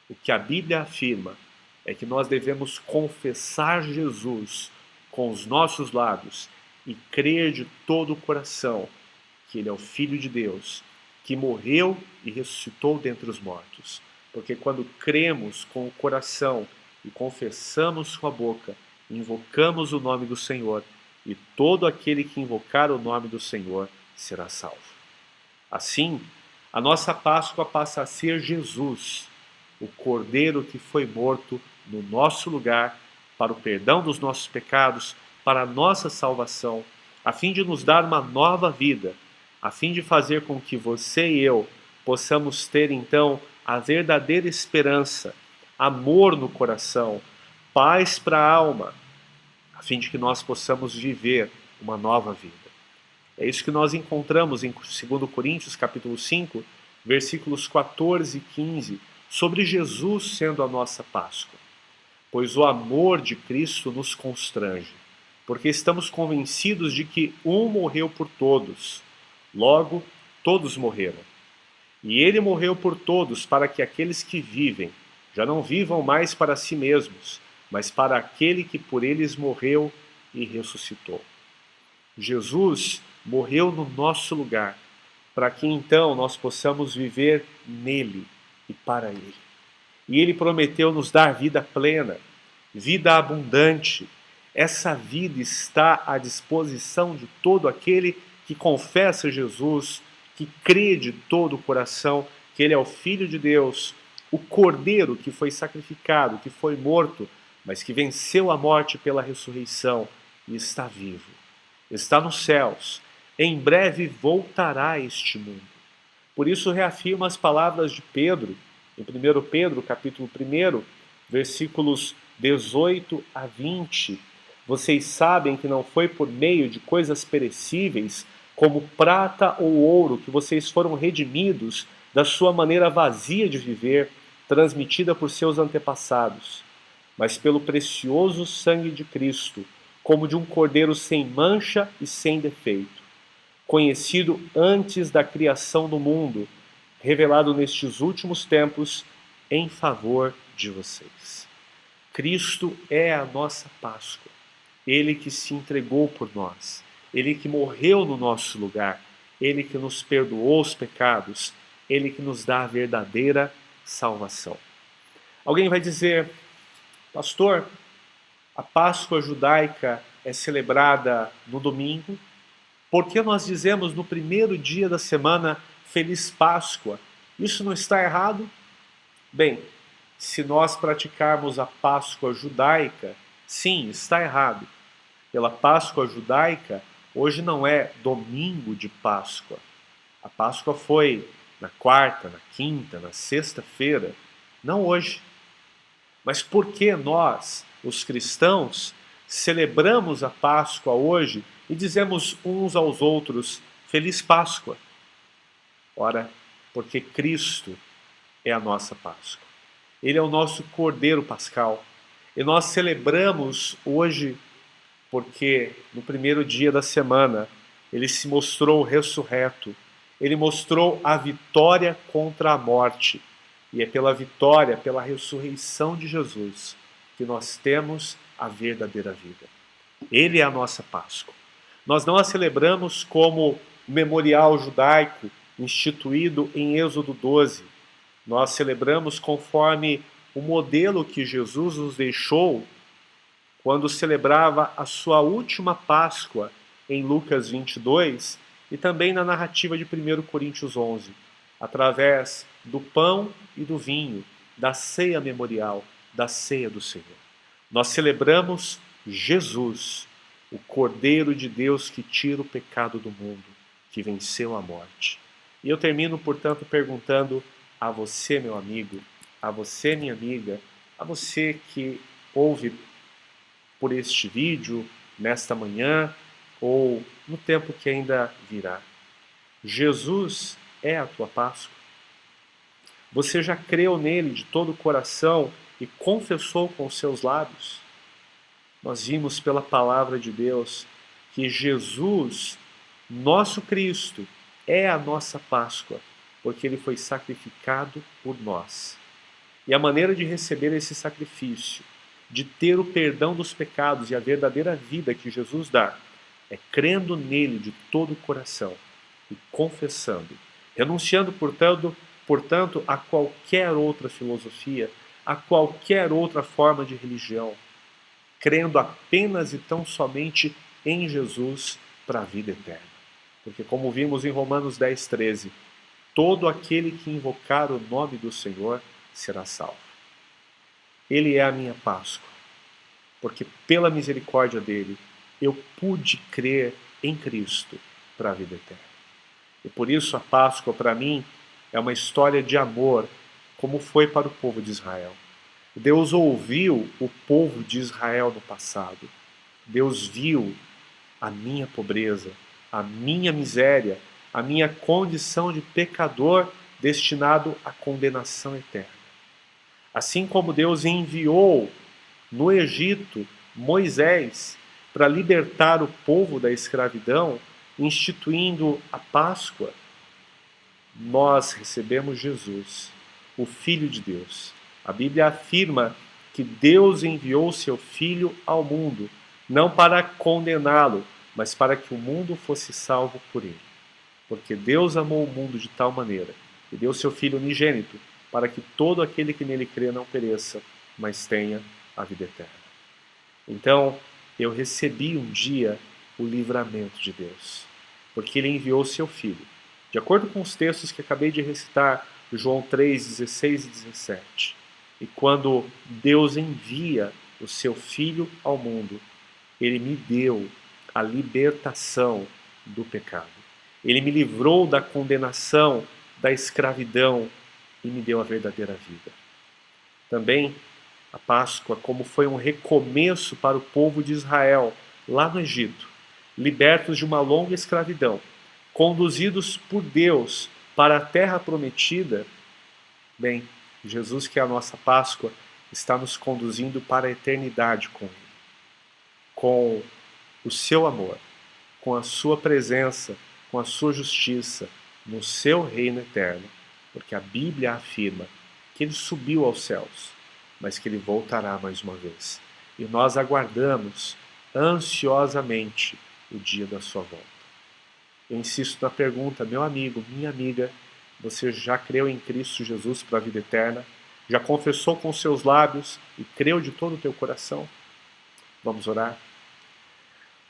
O que a Bíblia afirma é que nós devemos confessar Jesus com os nossos lábios e crer de todo o coração que ele é o Filho de Deus, que morreu e ressuscitou dentre os mortos. Porque quando cremos com o coração e confessamos com a boca, invocamos o nome do Senhor, e todo aquele que invocar o nome do Senhor será salvo. Assim, a nossa Páscoa passa a ser Jesus, o Cordeiro que foi morto no nosso lugar, para o perdão dos nossos pecados, para a nossa salvação, a fim de nos dar uma nova vida, a fim de fazer com que você e eu possamos ter então a verdadeira esperança, amor no coração, paz para a alma, a fim de que nós possamos viver uma nova vida. É isso que nós encontramos em 2 Coríntios capítulo 5, versículos 14 e 15, sobre Jesus sendo a nossa Páscoa. Pois o amor de Cristo nos constrange, porque estamos convencidos de que um morreu por todos, logo todos morreram. E ele morreu por todos para que aqueles que vivem já não vivam mais para si mesmos, mas para aquele que por eles morreu e ressuscitou. Jesus morreu no nosso lugar, para que então nós possamos viver nele e para ele. E ele prometeu nos dar vida plena, vida abundante. Essa vida está à disposição de todo aquele que confessa Jesus, que crê de todo o coração que ele é o Filho de Deus, o Cordeiro que foi sacrificado, que foi morto, mas que venceu a morte pela ressurreição e está vivo. Está nos céus. Em breve voltará a este mundo. Por isso reafirma as palavras de Pedro, em 1 Pedro, capítulo 1, versículos 18 a 20. Vocês sabem que não foi por meio de coisas perecíveis, como prata ou ouro, que vocês foram redimidos da sua maneira vazia de viver, transmitida por seus antepassados, mas pelo precioso sangue de Cristo, como de um cordeiro sem mancha e sem defeito, conhecido antes da criação do mundo, revelado nestes últimos tempos em favor de vocês. Cristo é a nossa Páscoa. Ele que se entregou por nós. Ele que morreu no nosso lugar. Ele que nos perdoou os pecados. Ele que nos dá a verdadeira salvação. Alguém vai dizer, pastor, a Páscoa judaica é celebrada no domingo. Por que nós dizemos no primeiro dia da semana Feliz Páscoa? Isso não está errado? Bem, se nós praticarmos a Páscoa judaica, sim, está errado. Pela Páscoa judaica, hoje não é domingo de Páscoa. A Páscoa foi na quarta, na quinta, na sexta-feira, não hoje. Mas por que nós, os cristãos, celebramos a Páscoa hoje e dizemos uns aos outros, Feliz Páscoa? Ora, porque Cristo é a nossa Páscoa. Ele é o nosso Cordeiro Pascal. E nós celebramos hoje porque no primeiro dia da semana ele se mostrou ressurreto. Ele mostrou a vitória contra a morte. E é pela vitória, pela ressurreição de Jesus, que nós temos a verdadeira vida. Ele é a nossa Páscoa. Nós não a celebramos como memorial judaico instituído em Êxodo 12. Nós celebramos conforme o modelo que Jesus nos deixou quando celebrava a sua última Páscoa em Lucas 22 e também na narrativa de 1 Coríntios 11, através do pão e do vinho, da ceia memorial, da ceia do Senhor. Nós celebramos Jesus, o Cordeiro de Deus que tira o pecado do mundo, que venceu a morte. E eu termino, portanto, perguntando a você, meu amigo, a você, minha amiga, a você que ouve por este vídeo, nesta manhã, ou no tempo que ainda virá. Jesus é a tua Páscoa? Você já creu nele de todo o coração e confessou com os seus lábios? Nós vimos pela palavra de Deus que Jesus, nosso Cristo, é a nossa Páscoa, porque ele foi sacrificado por nós. E a maneira de receber esse sacrifício, de ter o perdão dos pecados e a verdadeira vida que Jesus dá, é crendo nele de todo o coração e confessando, renunciando, portanto, a qualquer outra filosofia, a qualquer outra forma de religião, crendo apenas e tão somente em Jesus para a vida eterna. Porque como vimos em Romanos 10:13, todo aquele que invocar o nome do Senhor será salvo. Ele é a minha Páscoa, porque pela misericórdia dele eu pude crer em Cristo para a vida eterna. E por isso a Páscoa para mim é uma história de amor, como foi para o povo de Israel. Deus ouviu o povo de Israel no passado. Deus viu a minha pobreza, a minha miséria, a minha condição de pecador destinado à condenação eterna. Assim como Deus enviou no Egito Moisés para libertar o povo da escravidão, instituindo a Páscoa, nós recebemos Jesus, o Filho de Deus. A Bíblia afirma que Deus enviou seu Filho ao mundo, não para condená-lo, mas para que o mundo fosse salvo por ele. Porque Deus amou o mundo de tal maneira, e deu seu Filho unigênito, para que todo aquele que nele crê não pereça, mas tenha a vida eterna. Então, eu recebi um dia o livramento de Deus, porque ele enviou seu Filho. De acordo com os textos que acabei de recitar, João 3, 16 e 17. E quando Deus envia o seu Filho ao mundo, ele me deu a libertação do pecado. Ele me livrou da condenação, da escravidão e me deu a verdadeira vida. Também a Páscoa, como foi um recomeço para o povo de Israel, lá no Egito, libertos de uma longa escravidão, conduzidos por Deus para a terra prometida, bem, Jesus, que é a nossa Páscoa, está nos conduzindo para a eternidade com Ele, com o seu amor, com a sua presença, com a sua justiça, no seu reino eterno, porque a Bíblia afirma que ele subiu aos céus, mas que ele voltará mais uma vez. E nós aguardamos ansiosamente o dia da sua volta. Eu insisto na pergunta, meu amigo, minha amiga, você já creu em Cristo Jesus para a vida eterna? Já confessou com seus lábios e creu de todo o teu coração? Vamos orar?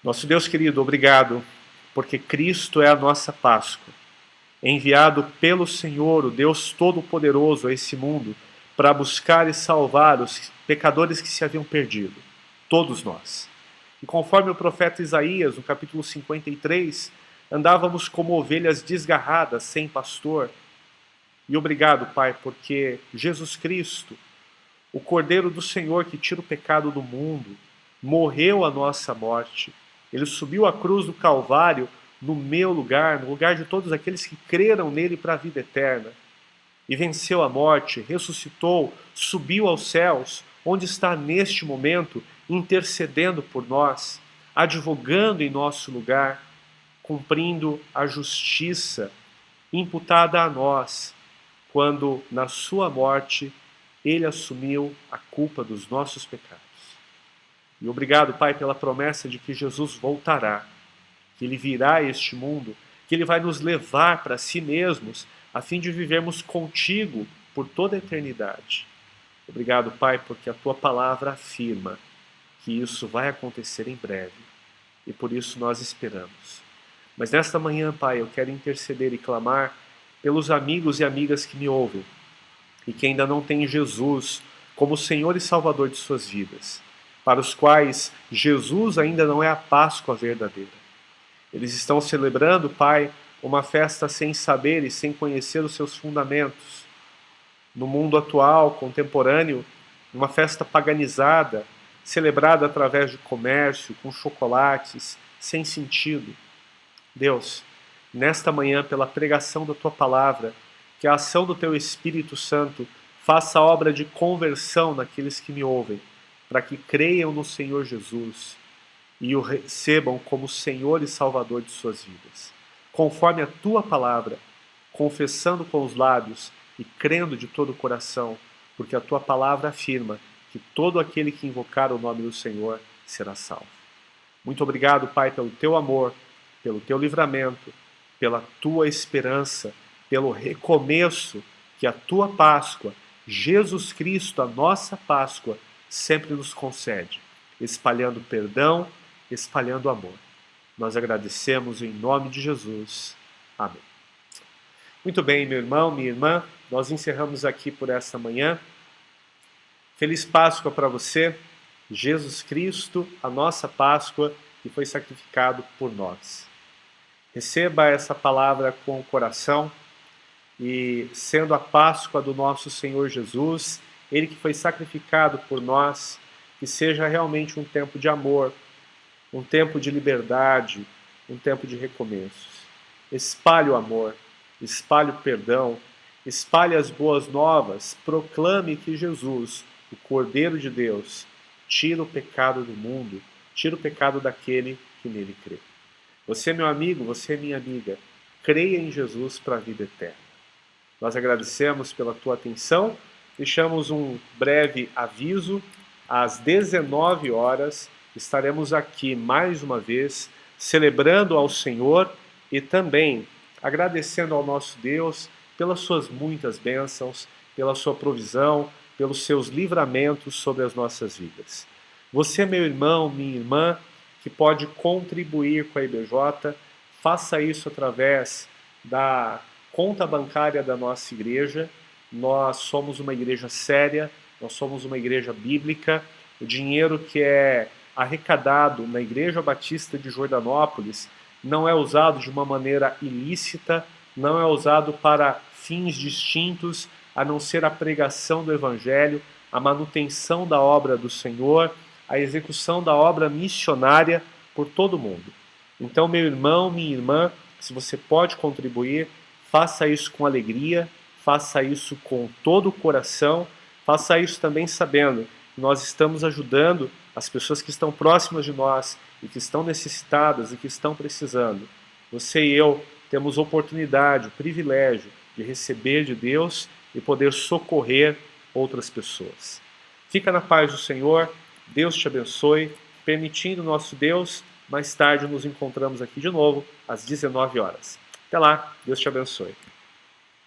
Nosso Deus querido, obrigado, porque Cristo é a nossa Páscoa, enviado pelo Senhor, o Deus Todo-Poderoso, a esse mundo, para buscar e salvar os pecadores que se haviam perdido, todos nós. E conforme o profeta Isaías, no capítulo 53, andávamos como ovelhas desgarradas, sem pastor. E obrigado, Pai, porque Jesus Cristo, o Cordeiro do Senhor que tira o pecado do mundo, morreu a nossa morte. Ele subiu à cruz do Calvário no meu lugar, no lugar de todos aqueles que creram nele para a vida eterna. E venceu a morte, ressuscitou, subiu aos céus, onde está neste momento intercedendo por nós, advogando em nosso lugar, cumprindo a justiça imputada a nós, quando na sua morte ele assumiu a culpa dos nossos pecados. E obrigado, Pai, pela promessa de que Jesus voltará, que ele virá a este mundo, que ele vai nos levar para si mesmos, a fim de vivermos contigo por toda a eternidade. Obrigado, Pai, porque a tua palavra afirma que isso vai acontecer em breve, e por isso nós esperamos. Mas nesta manhã, Pai, eu quero interceder e clamar pelos amigos e amigas que me ouvem e que ainda não têm Jesus como Senhor e Salvador de suas vidas, para os quais Jesus ainda não é a Páscoa verdadeira. Eles estão celebrando, Pai, uma festa sem saber e sem conhecer os seus fundamentos. No mundo atual, contemporâneo, uma festa paganizada, celebrada através de comércio, com chocolates, sem sentido. Deus, nesta manhã, pela pregação da Tua palavra, que a ação do Teu Espírito Santo faça obra de conversão naqueles que me ouvem, para que creiam no Senhor Jesus e o recebam como Senhor e Salvador de suas vidas. Conforme a Tua palavra, confessando com os lábios e crendo de todo o coração, porque a Tua palavra afirma que todo aquele que invocar o nome do Senhor será salvo. Muito obrigado, Pai, pelo Teu amor, pelo Teu livramento, pela Tua esperança, pelo recomeço que a Tua Páscoa, Jesus Cristo, a nossa Páscoa, sempre nos concede, espalhando perdão, espalhando amor. Nós agradecemos em nome de Jesus. Amém. Muito bem, meu irmão, minha irmã, nós encerramos aqui por essa manhã. Feliz Páscoa para você, Jesus Cristo, a nossa Páscoa, que foi sacrificado por nós. Receba essa palavra com o coração e, sendo a Páscoa do nosso Senhor Jesus, Ele que foi sacrificado por nós, que seja realmente um tempo de amor, um tempo de liberdade, um tempo de recomeços. Espalhe o amor, espalhe o perdão, espalhe as boas novas, proclame que Jesus, o Cordeiro de Deus, tira o pecado do mundo, tira o pecado daquele que nele crê. Você, meu amigo, você, minha amiga, creia em Jesus para a vida eterna. Nós agradecemos pela tua atenção, deixamos um breve aviso, às 19 horas estaremos aqui mais uma vez, celebrando ao Senhor e também agradecendo ao nosso Deus pelas suas muitas bênçãos, pela sua provisão, pelos seus livramentos sobre as nossas vidas. Você, meu irmão, minha irmã, que pode contribuir com a IBJ, faça isso através da conta bancária da nossa igreja. Nós somos uma igreja séria, nós somos uma igreja bíblica. O dinheiro que é arrecadado na Igreja Batista de Jordanópolis não é usado de uma maneira ilícita, não é usado para fins distintos, a não ser a pregação do Evangelho, a manutenção da obra do Senhor, a execução da obra missionária por todo o mundo. Então, meu irmão, minha irmã, se você pode contribuir, faça isso com alegria, faça isso com todo o coração, faça isso também sabendo que nós estamos ajudando as pessoas que estão próximas de nós e que estão necessitadas e que estão precisando. Você e eu temos oportunidade, o privilégio de receber de Deus e poder socorrer outras pessoas. Fica na paz do Senhor, Deus te abençoe, permitindo nosso Deus, mais tarde nos encontramos aqui de novo, às 19 horas. Até lá, Deus te abençoe.